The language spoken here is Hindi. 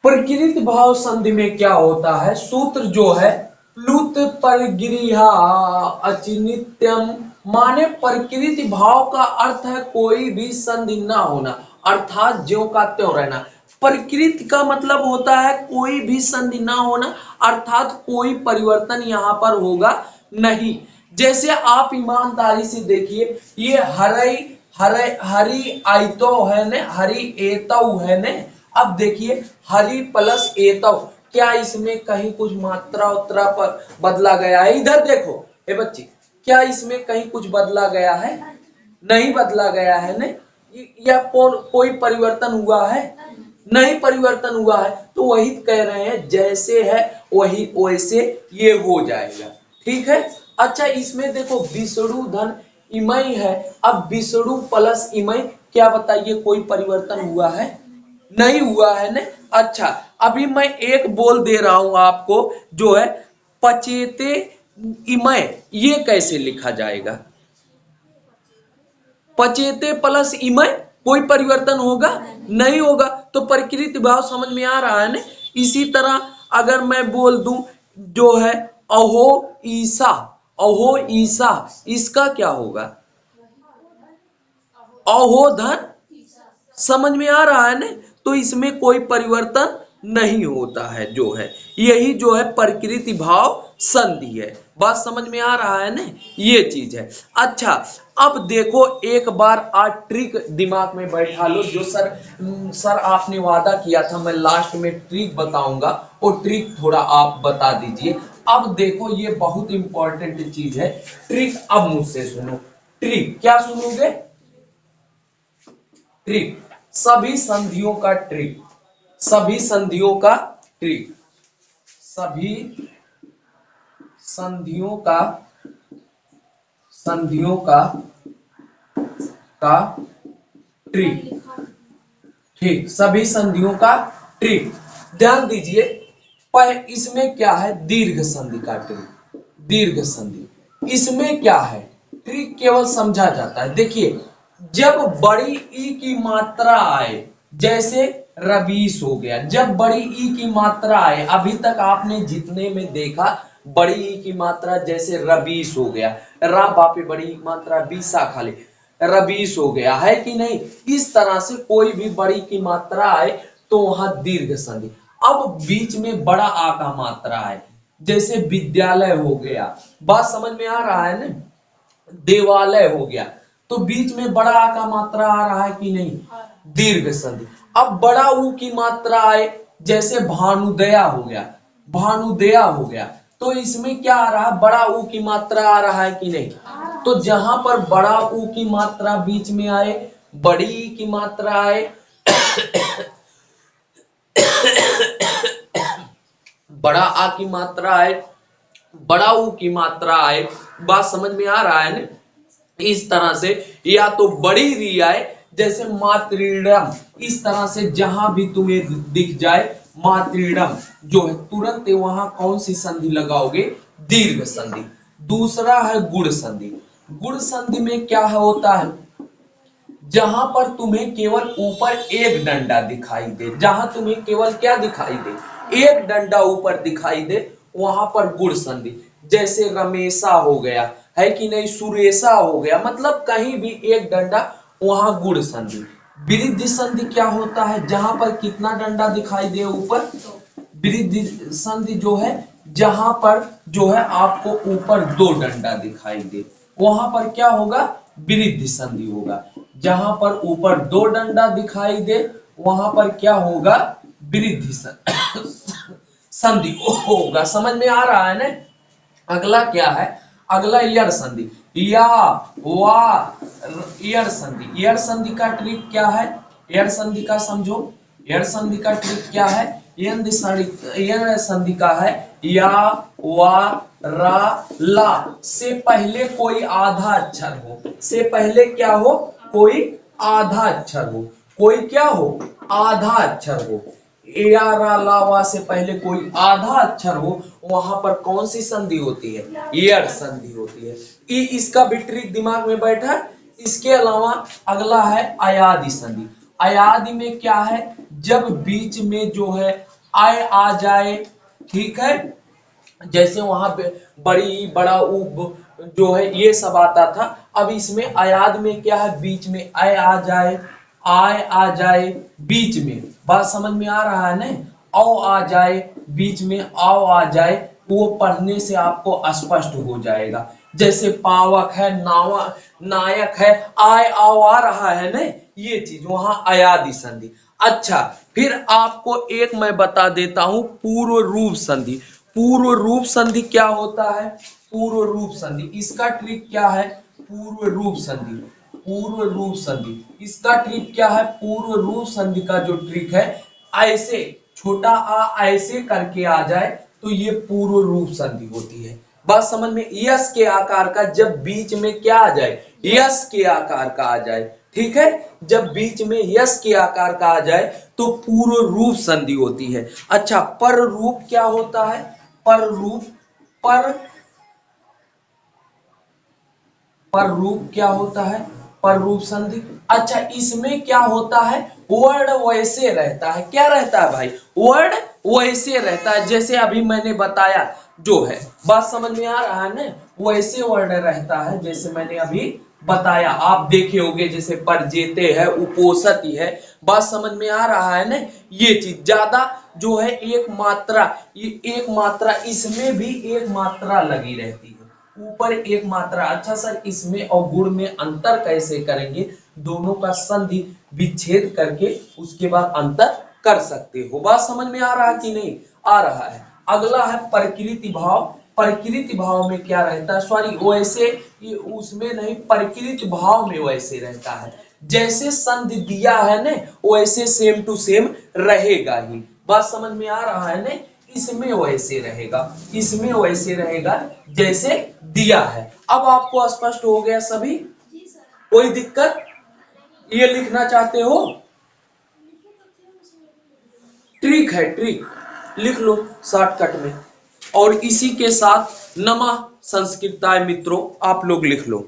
प्रकृति भाव संधि में क्या होता है, सूत्र जो है प्लुत परगृहा अचिनित्यम, माने प्रकृति भाव का अर्थ है कोई भी संधि ना होना, अर्थात ज्यों का त्यों रहना। प्रकृति का मतलब होता है कोई भी संधि ना होना, अर्थात कोई परिवर्तन यहाँ पर होगा नहीं। जैसे आप ईमानदारी से देखिए, ये हरई हरे हरी आयतो है ने, हरी एतौ है ने। अब देखिए हरी प्लस एतौ, क्या इसमें कहीं कुछ मात्रा उत्रा पर बदला गया है? इधर देखो ए बच्ची, क्या इसमें कहीं कुछ बदला गया है? नहीं बदला गया है ने। या कोई परिवर्तन हुआ है? नहीं परिवर्तन हुआ है। तो वही कह रहे हैं जैसे है वही वैसे ये हो जाएगा, ठीक है। अच्छा इसमें देखो विष्णु धन इमय है, अब विष्णु प्लस इमय, क्या बताइए कोई परिवर्तन हुआ है? नहीं हुआ है ने। अच्छा अभी मैं एक बोल दे रहा हूं आपको, जो है पचेते इमय, ये कैसे लिखा जाएगा? पचेते प्लस इमय, कोई परिवर्तन होगा? नहीं होगा। तो प्रकृति भाव समझ में आ रहा है ना। इसी तरह अगर मैं बोल दूं जो है अहो ईसा, अहो ईसा, इसका क्या होगा? अहो धन, समझ में आ रहा है ना। तो इसमें कोई परिवर्तन नहीं होता है, जो है यही जो है प्रकृति भाव संधि है। बात समझ में आ रहा है ना, ये चीज है। अच्छा अब देखो एक बार आज ट्रिक दिमाग में बैठा लो, जो सर आपने वादा किया था मैं लास्ट में ट्रिक बताऊंगा, वो ट्रिक थोड़ा आप बता दीजिए। अब देखो ये बहुत इंपॉर्टेंट चीज है, ट्रिक अब मुझसे सुनो। ट्रिक क्या सुनोगे? ट्रिक, सभी संधियों का ट्रिक, सभी संधियों का ट्रिक, सभी संधियों का, संधियों का ट्रिक, ठीक, सभी संधियों का ट्रिक। ध्यान दीजिए, पर इसमें क्या है? दीर्घ संधि का ट्रिक, दीर्घ संधि। इसमें क्या है? ट्रिक केवल समझा जाता है। देखिए जब बड़ी ई की मात्रा आए, जैसे रबीस हो गया, जब बड़ी ई की मात्रा आए, अभी तक आपने जितने में देखा बड़ी ई की मात्रा, जैसे रबीस हो गया, रा बापे बड़ी मात्रा बीसा खाली, रबीस हो गया है कि नहीं। इस तरह से कोई भी बड़ी की मात्रा आए तो वहां दीर्घ संधि। अब बीच में बड़ा आ का मात्रा है, जैसे विद्यालय हो गया, बात समझ में आ रहा है ना, देवालय हो गया, तो बीच में बड़ा आ का मात्रा आ रहा है कि नहीं? दीर्घ संधि। अब बड़ा ऊ की मात्रा आए, जैसे भानुदया हो गया, भानुदया हो गया, तो इसमें क्या आ रहा है? बड़ा ऊ की मात्रा आ रहा है कि नहीं? तो जहां पर बड़ा ऊ की मात्रा बीच में आए, बड़ी ई की मात्रा आए, बड़ा आ की मात्रा आए, बड़ा ऊ की मात्रा आए, बात समझ में आ रहा है ना। इस तरह से या तो बड़ी री आए, जैसे मातृडम, इस तरह से जहां भी तुम्हें दिख जाए मातृडम जो है, तुरंत वहां कौन सी संधि लगाओगे? दीर्घ संधि। दूसरा है गुण संधि। गुण संधि में क्या होता है? जहां पर तुम्हें केवल ऊपर एक डंडा दिखाई दे, जहां तुम्हें केवल क्या दिखाई दे? एक डंडा ऊपर दिखाई दे, वहां पर गुण संधि। जैसे रमेशा हो गया है कि नहीं, सुरेशा हो गया, मतलब कहीं भी एक डंडा, वहां गुण संधि। विरुद्ध संधि क्या होता है? जहां पर कितना डंडा दिखाई दे ऊपर? विरुद्ध संधि जो है जहां पर जो है आपको ऊपर दो डंडा दिखाई दे, वहां पर क्या होगा? विरुद्ध संधि होगा। जहां पर ऊपर दो डंडा दिखाई दे, वहां पर क्या होगा? विरुद्ध संधि होगा। समझ में आ रहा है ना। अगला क्या है? अगला यर संधि, या वा यर संधि। यर संधि का ट्रिक क्या है? यर संधि का समझो, यर संधि का ट्रिक क्या है? यर संधि का है या वा रा ला से पहले कोई आधा अक्षर हो, से पहले क्या हो? कोई आधा अक्षर हो, कोई क्या हो? आधा अक्षर हो। या रा ला वा से पहले कोई आधा अक्षर हो, वहां पर कौन सी संधि होती है? यर संधि होती है। इसका भी ट्रिक दिमाग में बैठा। इसके अलावा अगला है अयादि संधि। अयादि में क्या है? जब बीच में जो है आय आ जाए, ठीक है। जैसे वहां पे बड़ी बड़ा जो है ये सब आता था, अब इसमें अयाद में क्या है, बीच में आय आ जाए, आय आ जाए बीच में, बात समझ में आ रहा है ना। औ आ जाए बीच में, आओ आ जाए, वो पढ़ने से आपको स्पष्ट हो जाएगा। जैसे पावक है, नावा नायक है, आय आओ आ रहा है ना, ये चीज वहां अयादि संधि। अच्छा, फिर आपको एक मैं बता देता हूं पूर्व रूप संधि। पूर्व रूप संधि क्या होता है? पूर्व रूप संधि, इसका ट्रिक क्या है? पूर्व रूप संधि, पूर्व रूप संधि इसका ट्रिक क्या है? पूर्व रूप संधि का जो ट्रिक है, ऐसे छोटा आ ऐसे करके आ जाए तो ये पूर्व रूप संधि होती है। बात समझ में? यस के आकार का जब बीच में क्या आ जाए, यस के आकार का आ जाए, ठीक है। जब बीच में यस के आकार का आ जाए तो पूर्व रूप संधि होती है। अच्छा, पर रूप क्या होता है? पर रूप, पर रूप क्या होता है? पर रूप संधि। अच्छा, इसमें क्या होता है? वर्ड वैसे रहता है। क्या रहता है भाई? वर्ड वैसे रहता है, जैसे अभी मैंने बताया जो है, बात समझ में आ रहा है ना। वैसे वर्ड रहता है जैसे मैंने अभी बताया, आप देखे होंगे, जैसे पर जेते है, उपोषति है, बात समझ में आ रहा है ना। ये चीज ज्यादा जो है एक मात्रा, एक मात्रा, इसमें भी एक मात्रा लगी रहती है, ऊपर एक मात्रा। अच्छा सर, इसमें और गुण में अंतर कैसे करेंगे? दोनों का संधि विच्छेद करके उसके बाद अंतर कर सकते हो। बात समझ में आ रहा कि नहीं आ रहा है? अगला है प्रकृति भाव। प्रकृति भाव में क्या रहता है? सॉरी, वैसे उसमें नहीं, प्रकृति भाव में वैसे रहता है, जैसे संधि दिया है ना वैसे सेम टू सेम रहेगा ही। बात समझ में आ रहा है ना। इसमें वैसे रहेगा, इसमें वैसे रहेगा जैसे दिया है। अब आपको स्पष्ट हो गया सभी? कोई दिक्कत? ये लिखना चाहते हो? ट्रिक है, ट्रिक लिख लो शॉर्टकट में। और इसी के साथ नमः संस्कृताय मित्रों, आप लोग लिख लो।